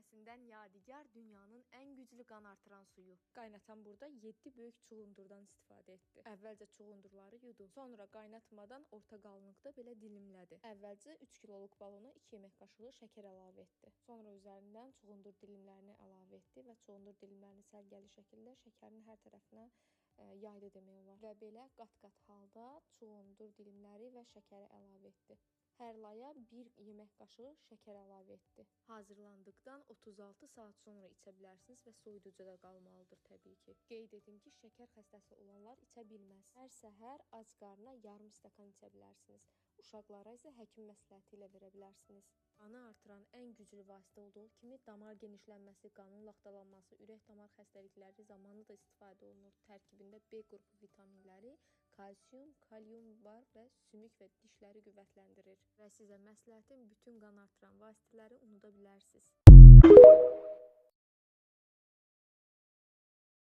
döşəməsindən yadigar dünyanın ən güclü qan artıran suyu. Qaynatan burada 7 böyük çuğundurdan istifadə etdi. Əvvəlcə çuğundurları yudu. Sonra qaynatmadan orta qalınlıqda belə dilimlədi. Əvvəlcə 3 kiloluq balona 2 yemək qaşığı şəkər əlavə etdi. Sonra üzərindən çuğundur dilimlərini əlavə etdi və çuğundur dilimlərini sərgəli şəkildə şəkərin hər tərəfinə yaydı demək olar. Və belə qat-qat halda çuğundur dilimləri və şəkəri əlavə etdi. Hər laya 1 yemək qaşığı şəkər əlavə etdi. Hazırlandıqdan 36 saat sonra içə bilərsiniz və soyuducuda qalmalıdır təbii ki. Qeyd edim ki, şəkər xəstəsi olanlar içə bilməz. Hər səhər ac qarnına yarım stəkan içə bilərsiniz. Uşaqlara isə həkim məsləhəti ilə verə bilərsiniz. Qanı artıran ən güclü vasitə olduğu kimi damar genişlənməsi, qanın laxtalanması, ürək-damar xəstəlikləri zamanı da istifadə olunur. Tərkibində B qrupu vitaminləri, kalsium, kalium var və sümük və dişləri qüvvətləndirir. Və sizə məsləhətim bütün qan artıran vasitələri unuda bilərsiniz.